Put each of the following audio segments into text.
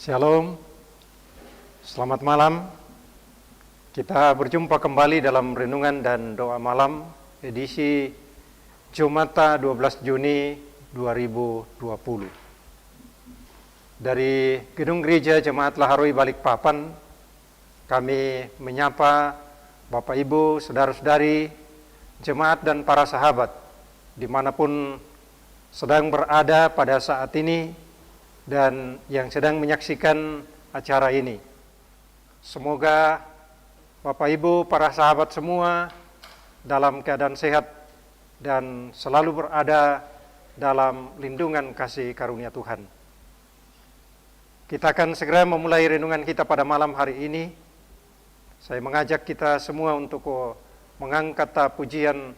Shalom, selamat malam. Kita berjumpa kembali dalam renungan dan doa malam edisi Jumat 12 Juni 2020. Dari Gedung Gereja Jemaat Laharoi Balikpapan, kami menyapa Bapak Ibu, Saudara-saudari, jemaat dan para sahabat dimanapun sedang berada pada saat ini dan yang sedang menyaksikan acara ini. Semoga Bapak Ibu, para sahabat semua dalam keadaan sehat dan selalu berada dalam lindungan kasih karunia Tuhan. Kita akan segera memulai renungan kita pada malam hari ini. Saya mengajak kita semua untuk mengangkat pujian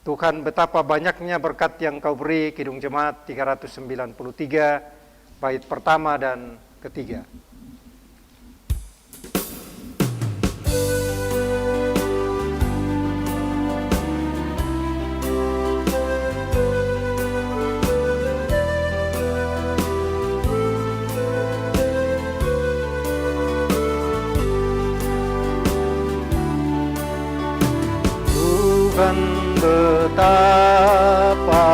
Tuhan, betapa banyaknya berkat yang Kau beri. Kidung Jemaat 393 bait pertama dan ketiga. Tuhan betapa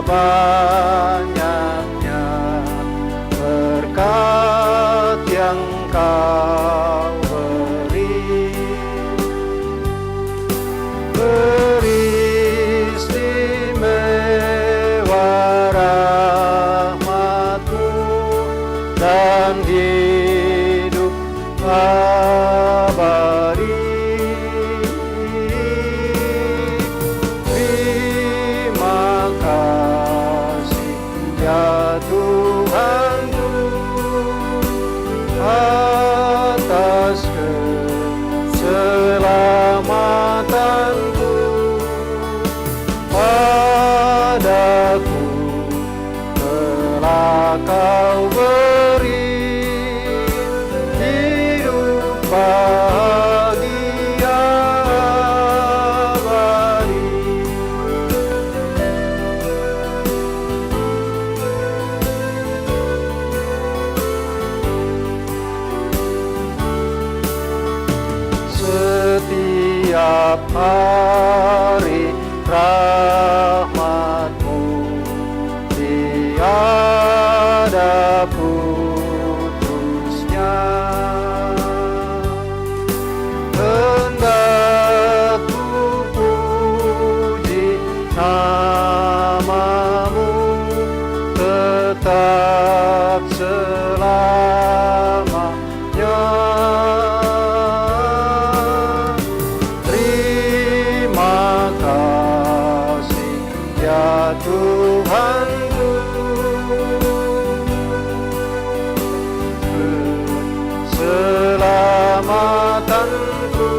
banyaknya berkat yang Kau beri, beristimewa rahmat-Mu dan hidup abadi. Terima kasih ya Tuhanku atas keselamatanku. Padaku telah Kau beri hidup bahagia abadi. Setiap hari rahmat-Mu tiada putusnya. Hendak ku puji nama-Mu tetap selamanya. Terima kasih ya Tuhanku, keselamatanku.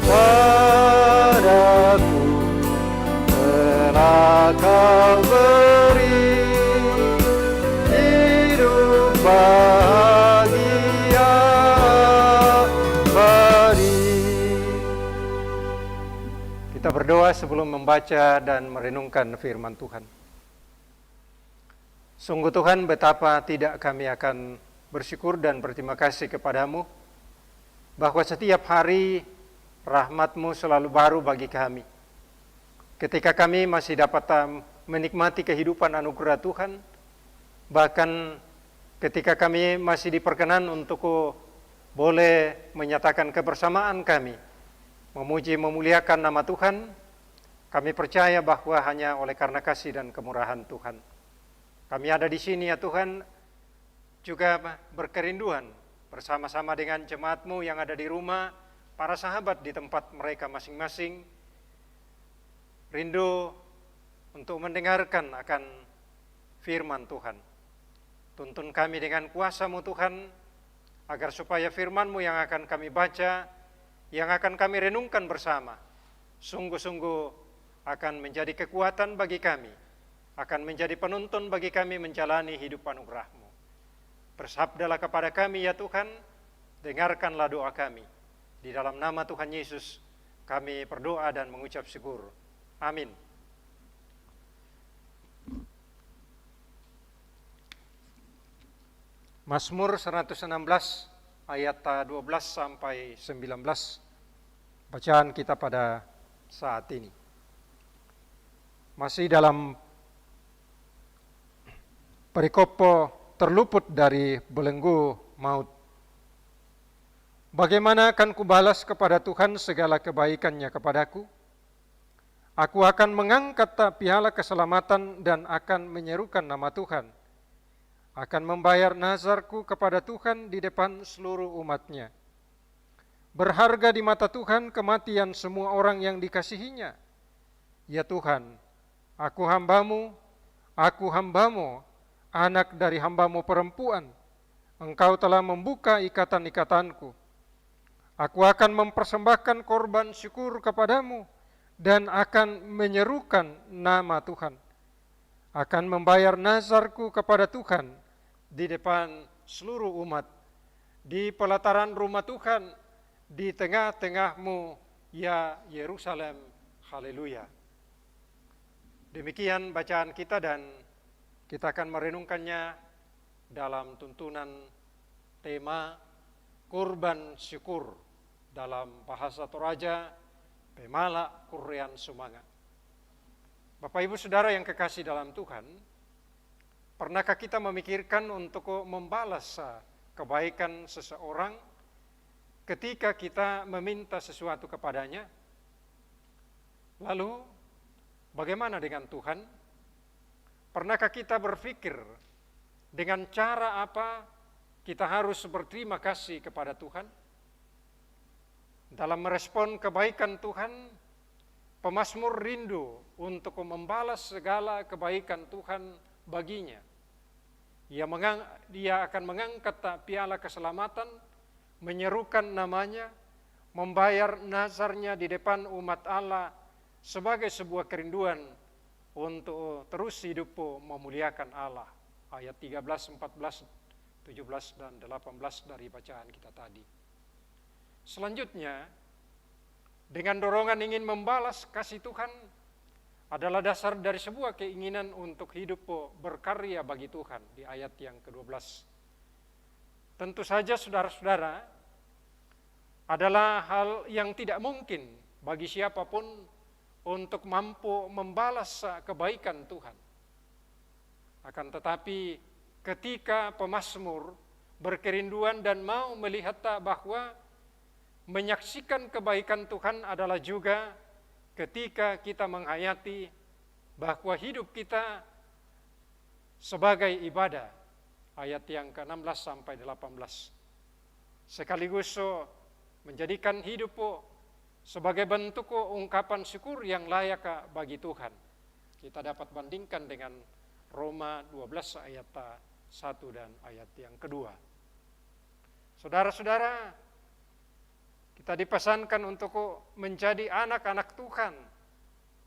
Padaku telah Kau beri hidup bahagia abadi. Kita berdoa sebelum membaca dan merenungkan firman Tuhan. Sungguh Tuhan, betapa tidak kami akan bersyukur dan berterima kasih kepadamu, bahwa setiap hari rahmat-Mu selalu baru bagi kami. Ketika kami masih dapat menikmati kehidupan anugerah Tuhan, bahkan ketika kami masih diperkenan untuk boleh menyatakan kebersamaan kami, memuji memuliakan nama Tuhan, kami percaya bahwa hanya oleh karena kasih dan kemurahan Tuhan. Kami ada di sini ya Tuhan, juga berkerinduan bersama-sama dengan jemaat-Mu yang ada di rumah, para sahabat di tempat mereka masing-masing, rindu untuk mendengarkan akan firman Tuhan. Tuntun kami dengan kuasa-Mu Tuhan, agar supaya firman-Mu yang akan kami baca, yang akan kami renungkan bersama, sungguh-sungguh akan menjadi kekuatan bagi kami, akan menjadi penuntun bagi kami menjalani hidup anugerah-Mu. Bersabdalah kepada kami ya Tuhan, dengarkanlah doa kami. Di dalam nama Tuhan Yesus kami berdoa dan mengucap syukur. Amin. Mazmur 116 ayat 12 sampai 19 bacaan kita pada saat ini. Masih dalam perikop terluput dari belenggu maut. Bagaimana akan kubalas kepada Tuhan segala kebaikannya kepadaku? Aku akan mengangkat piala keselamatan dan akan menyerukan nama Tuhan. Akan membayar nazarku kepada Tuhan di depan seluruh umatnya. Berharga di mata Tuhan kematian semua orang yang dikasihinya. Ya Tuhan, aku hambamu, anak dari hambamu perempuan. Engkau telah membuka ikatan-ikatanku. Aku akan mempersembahkan korban syukur kepadamu dan akan menyerukan nama Tuhan. Akan membayar nazarku kepada Tuhan di depan seluruh umat, di pelataran rumah Tuhan, di tengah-tengahmu, ya Yerusalem. Haleluya. Demikian bacaan kita dan kita akan merenungkannya dalam tuntunan tema kurban syukur dalam bahasa Toraja Pemala Kurian Sumanga. Bapak Ibu Saudara yang kekasih dalam Tuhan, pernahkah kita memikirkan untuk membalas kebaikan seseorang ketika kita meminta sesuatu kepadanya? Lalu bagaimana dengan Tuhan? Pernahkah kita berpikir dengan cara apa kita harus berterima kasih kepada Tuhan? Dalam merespon kebaikan Tuhan, pemazmur rindu untuk membalas segala kebaikan Tuhan baginya. Dia akan mengangkat piala keselamatan, menyerukan namanya, membayar nazarnya di depan umat Allah sebagai sebuah kerinduan untuk terus hidup memuliakan Allah. Ayat 13, 14, 17, dan 18 dari bacaan kita tadi. Selanjutnya, dengan dorongan ingin membalas kasih Tuhan adalah dasar dari sebuah keinginan untuk hidup berkarya bagi Tuhan di ayat yang ke-12. Tentu saja saudara-saudara, adalah hal yang tidak mungkin bagi siapapun untuk mampu membalas kebaikan Tuhan. Akan tetapi ketika pemazmur berkerinduan dan mau melihat bahwa menyaksikan kebaikan Tuhan adalah juga ketika kita menghayati bahwa hidup kita sebagai ibadah. Ayat yang ke-16 sampai 18. Sekaligus menjadikan hidup sebagai bentuk ungkapan syukur yang layak bagi Tuhan. Kita dapat bandingkan dengan Roma 12 ayat 1 dan ayat yang kedua. Saudara-saudara, kita dipesankan untuk menjadi anak-anak Tuhan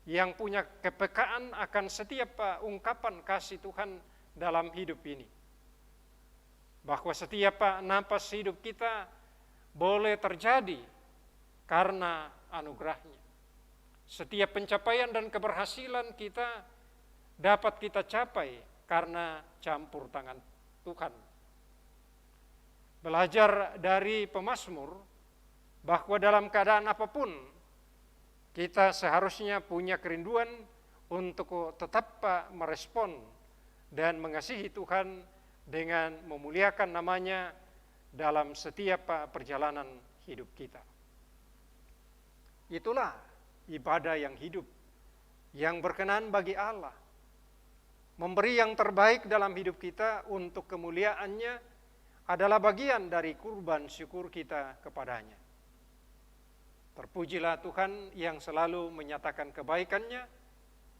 yang punya kepekaan akan setiap ungkapan kasih Tuhan dalam hidup ini. Bahwa setiap napas hidup kita boleh terjadi karena anugerahnya. Setiap pencapaian dan keberhasilan kita dapat kita capai karena campur tangan Tuhan. Belajar dari pemazmur bahwa dalam keadaan apapun kita seharusnya punya kerinduan untuk tetap merespon dan mengasihi Tuhan dengan memuliakan namanya dalam setiap perjalanan hidup kita. Itulah ibadah yang hidup, yang berkenan bagi Allah. Memberi yang terbaik dalam hidup kita untuk kemuliaannya adalah bagian dari kurban syukur kita kepadanya. Terpujilah Tuhan yang selalu menyatakan kebaikannya,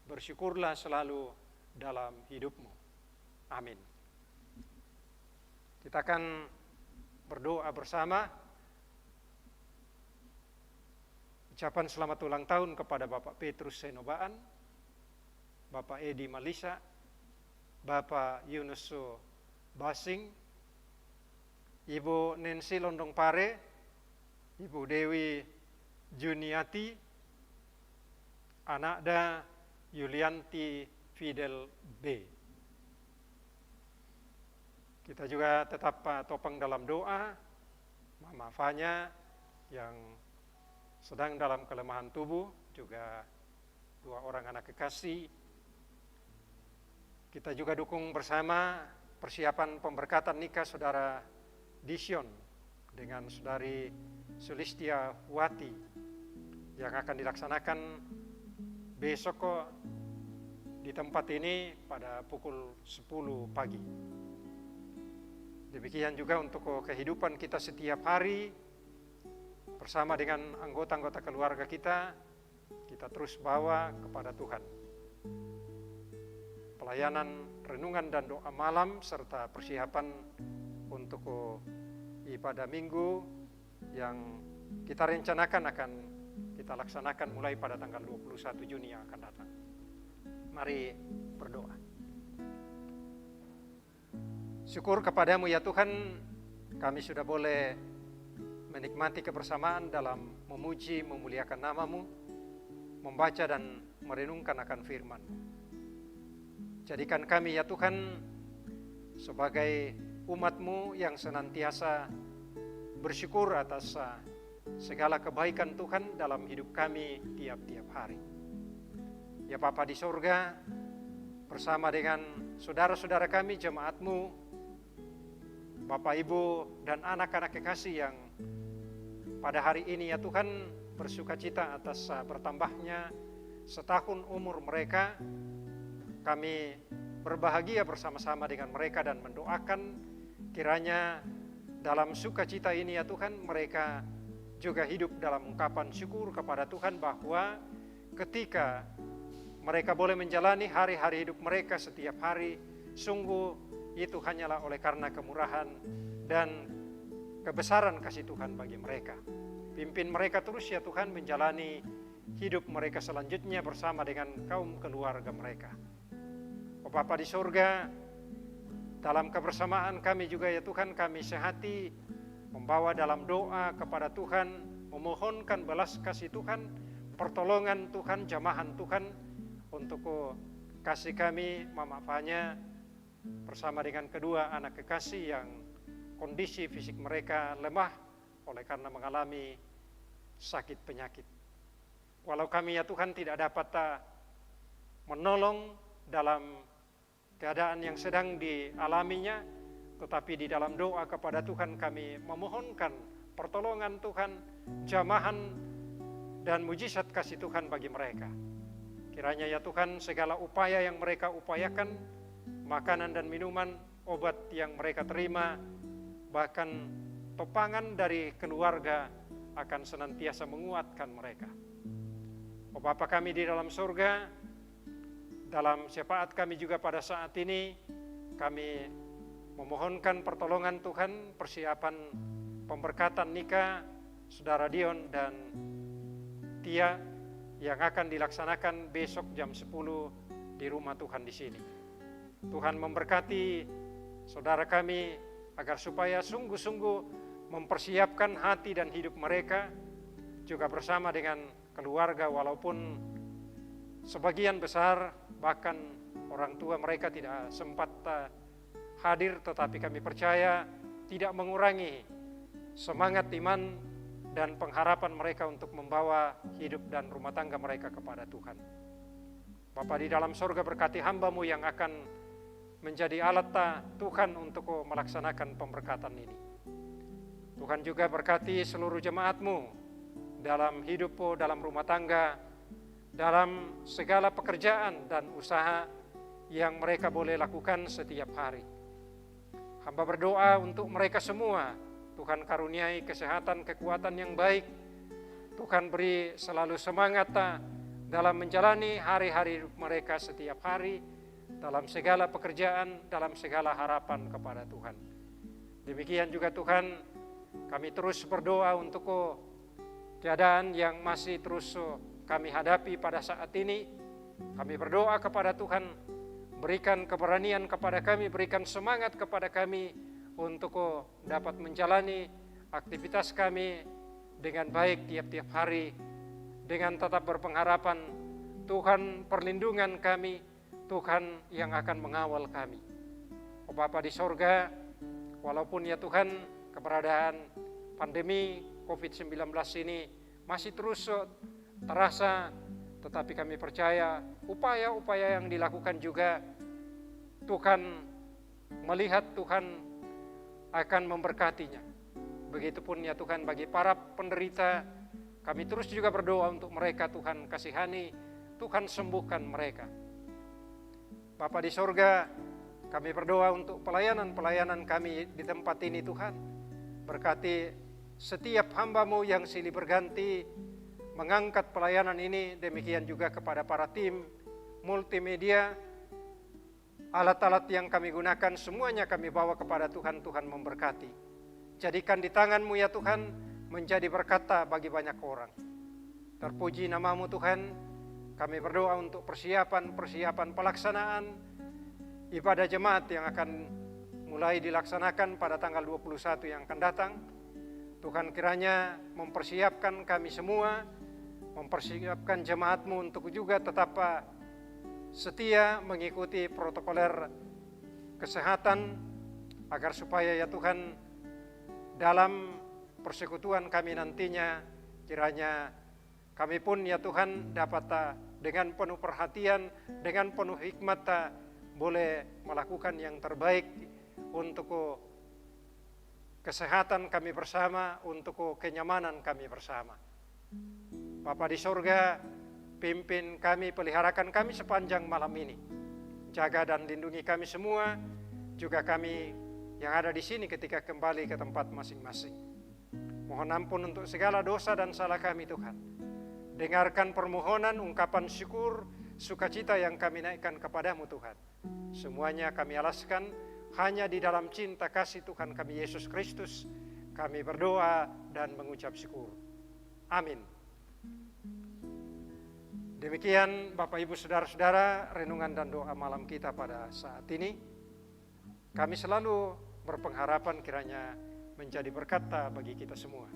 bersyukurlah selalu dalam hidupmu. Amin. Kita akan berdoa bersama. Ucapan selamat ulang tahun kepada Bapak Petrus Senobaan, Bapak Edi Malisa, Bapak Yunus Basing, Ibu Nancy Londong Pare, Ibu Dewi Juniati, Anakda Yulianti Fidel B. Kita juga tetap topang dalam doa Mama Fanya yang sedang dalam kelemahan tubuh, juga 2 orang anak kekasih. Kita juga dukung bersama persiapan pemberkatan nikah Saudara Dision dengan Saudari Sulistia Wati yang akan dilaksanakan besok di tempat ini pada pukul 10 pagi. Demikian juga untuk kehidupan kita setiap hari bersama dengan anggota-anggota keluarga kita terus bawa kepada Tuhan. Pelayanan, renungan dan doa malam serta persiapan untuk ibadah minggu yang kita rencanakan akan kita laksanakan mulai pada tanggal 21 Juni yang akan datang. Mari berdoa. Syukur kepadamu ya Tuhan, kami sudah boleh menikmati kebersamaan dalam memuji, memuliakan nama-Mu, membaca dan merenungkan akan firman-Mu. Jadikan kami ya Tuhan sebagai umat-Mu yang senantiasa bersyukur atas segala kebaikan Tuhan dalam hidup kami tiap-tiap hari. Ya Bapa di sorga, bersama dengan saudara-saudara kami, jemaat-Mu, Bapak, Ibu, dan anak-anak kekasih yang pada hari ini ya Tuhan bersuka cita atas bertambahnya setahun umur mereka. Kami berbahagia bersama-sama dengan mereka dan mendoakan kiranya dalam sukacita ini ya Tuhan mereka juga hidup dalam ungkapan syukur kepada Tuhan bahwa ketika mereka boleh menjalani hari-hari hidup mereka setiap hari, sungguh itu hanyalah oleh karena kemurahan dan kebesaran kasih Tuhan bagi mereka. Pimpin mereka terus ya Tuhan menjalani hidup mereka selanjutnya bersama dengan kaum keluarga mereka. Oh Bapa di sorga, dalam kebersamaan kami juga ya Tuhan kami sehati membawa dalam doa kepada Tuhan, memohonkan belas kasih Tuhan, pertolongan Tuhan, jamahan Tuhan untuk kasih kami Mama Fanya bersama dengan kedua anak kekasih yang kondisi fisik mereka lemah oleh karena mengalami sakit penyakit. Walau kami ya Tuhan tidak dapat menolong dalam keadaan yang sedang dialaminya, tetapi di dalam doa kepada Tuhan kami memohonkan pertolongan Tuhan, jamahan dan mujizat kasih Tuhan bagi mereka. Kiranya ya Tuhan segala upaya yang mereka upayakan, makanan dan minuman, obat yang mereka terima, bahkan topangan dari keluarga akan senantiasa menguatkan mereka. Oh Bapa kami di dalam surga, dalam syafaat kami juga pada saat ini, kami memohonkan pertolongan Tuhan, persiapan pemberkatan nikah Saudara Dion dan Tia yang akan dilaksanakan besok jam 10 di rumah Tuhan di sini. Tuhan memberkati saudara kami agar supaya sungguh-sungguh mempersiapkan hati dan hidup mereka juga bersama dengan keluarga, walaupun sebagian besar bahkan orang tua mereka tidak sempat hadir, tetapi kami percaya tidak mengurangi semangat iman dan pengharapan mereka untuk membawa hidup dan rumah tangga mereka kepada Tuhan. Bapa di dalam sorga, berkati hamba-Mu yang akan menjadi alat Tuhan untuk melaksanakan pemberkatan ini. Tuhan juga berkati seluruh jemaat-Mu dalam hidup, dalam rumah tangga, dalam segala pekerjaan dan usaha yang mereka boleh lakukan setiap hari. Hamba berdoa untuk mereka semua, Tuhan karuniai kesehatan, kekuatan yang baik. Tuhan beri selalu semangat dalam menjalani hari-hari hidup mereka setiap hari, dalam segala pekerjaan, dalam segala harapan kepada Tuhan. Demikian juga Tuhan, kami terus berdoa untuk keadaan yang masih terus kami hadapi pada saat ini. Kami berdoa kepada Tuhan, berikan keberanian kepada kami, berikan semangat kepada kami untuk dapat menjalani aktivitas kami dengan baik tiap-tiap hari, dengan tetap berpengharapan Tuhan perlindungan kami, Tuhan yang akan mengawal kami. Oh Bapa di sorga, Walaupun ya Tuhan, keberadaan pandemi COVID-19 ini masih terus terasa, tetapi kami percaya upaya-upaya yang dilakukan juga Tuhan melihat, Tuhan akan memberkatinya. Begitupun ya Tuhan bagi para penderita, kami terus juga berdoa untuk mereka, Tuhan kasihani, Tuhan sembuhkan mereka. Bapa di sorga, kami berdoa untuk pelayanan-pelayanan kami di tempat ini Tuhan. Berkati setiap hamba-Mu yang silih berganti mengangkat pelayanan ini, demikian juga kepada para tim multimedia, alat-alat yang kami gunakan semuanya kami bawa kepada Tuhan, Tuhan memberkati. Jadikan di tangan-Mu ya Tuhan menjadi berkata bagi banyak orang. Terpuji nama-Mu Tuhan, kami berdoa untuk persiapan pelaksanaan ibadah jemaat yang akan mulai dilaksanakan pada tanggal 21 yang akan datang. Tuhan kiranya mempersiapkan kami semua, mempersiapkan jemaat-Mu untuk juga tetap setia mengikuti protokoler kesehatan, agar supaya ya Tuhan dalam persekutuan kami nantinya kiranya kami pun ya Tuhan dapat dengan penuh perhatian, dengan penuh hikmat boleh melakukan yang terbaik untuk kesehatan kami bersama, untuk kenyamanan kami bersama. Bapa di sorga, pimpin kami, peliharakan kami sepanjang malam ini. Jaga dan lindungi kami semua, juga kami yang ada di sini ketika kembali ke tempat masing-masing. Mohon ampun untuk segala dosa dan salah kami Tuhan. Dengarkan permohonan, ungkapan syukur, sukacita yang kami naikkan kepadamu Tuhan. Semuanya kami alaskan hanya di dalam cinta kasih Tuhan kami Yesus Kristus. Kami berdoa dan mengucap syukur. Amin. Demikian Bapak Ibu Saudara-saudara, renungan dan doa malam kita pada saat ini. Kami selalu berpengharapan kiranya menjadi berkat bagi kita semua.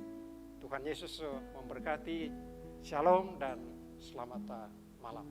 Tuhan Yesus memberkati. Shalom dan selamat malam.